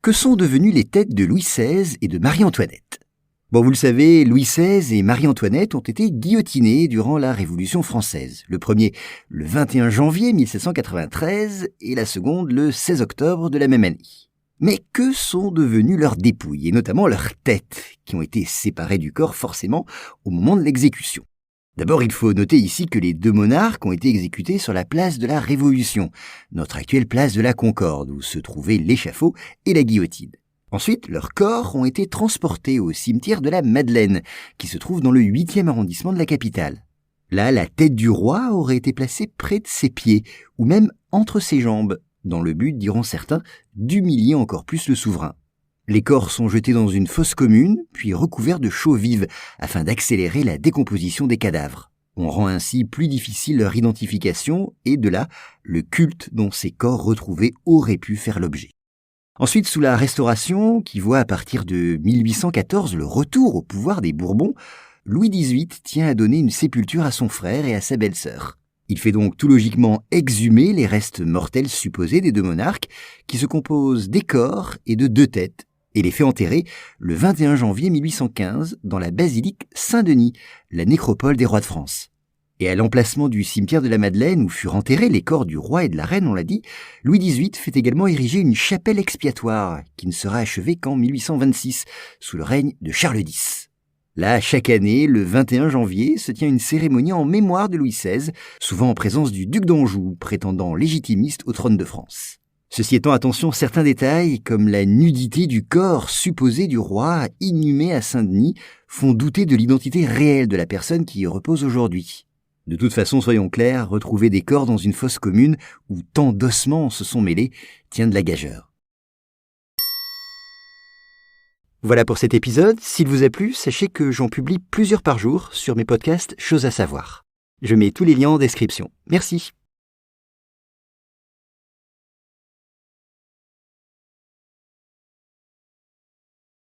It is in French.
Que sont devenues les têtes de Louis XVI et de Marie-Antoinette ? Bon, vous le savez, Louis XVI et Marie-Antoinette ont été guillotinés durant la Révolution française. Le premier, le 21 janvier 1793 et la seconde, le 16 octobre de la même année. Mais que sont devenues leurs dépouilles, et notamment leurs têtes, qui ont été séparées du corps forcément au moment de l'exécution ? D'abord, il faut noter ici que les deux monarques ont été exécutés sur la place de la Révolution, notre actuelle place de la Concorde, où se trouvaient l'échafaud et la guillotine. Ensuite, leurs corps ont été transportés au cimetière de la Madeleine, qui se trouve dans le 8e arrondissement de la capitale. Là, la tête du roi aurait été placée près de ses pieds, ou même entre ses jambes, dans le but, diront certains, d'humilier encore plus le souverain. Les corps sont jetés dans une fosse commune, puis recouverts de chaux vives, afin d'accélérer la décomposition des cadavres. On rend ainsi plus difficile leur identification, et de là, le culte dont ces corps retrouvés auraient pu faire l'objet. Ensuite, sous la Restauration, qui voit à partir de 1814 le retour au pouvoir des Bourbons, Louis XVIII tient à donner une sépulture à son frère et à sa belle-sœur. Il fait donc tout logiquement exhumer les restes mortels supposés des deux monarques, qui se composent des corps et de deux têtes, et les fait enterrer le 21 janvier 1815 dans la basilique Saint-Denis, la nécropole des rois de France. Et à l'emplacement du cimetière de la Madeleine où furent enterrés les corps du roi et de la reine, on l'a dit, Louis XVIII fait également ériger une chapelle expiatoire qui ne sera achevée qu'en 1826, sous le règne de Charles X. Là, chaque année, le 21 janvier, se tient une cérémonie en mémoire de Louis XVI, souvent en présence du duc d'Anjou, prétendant légitimiste au trône de France. Ceci étant, attention, certains détails, comme la nudité du corps supposé du roi inhumé à Saint-Denis, font douter de l'identité réelle de la personne qui y repose aujourd'hui. De toute façon, soyons clairs, retrouver des corps dans une fosse commune où tant d'ossements se sont mêlés tient de la gageure. Voilà pour cet épisode. S'il vous a plu, sachez que j'en publie plusieurs par jour sur mes podcasts Choses à savoir. Je mets tous les liens en description. Merci.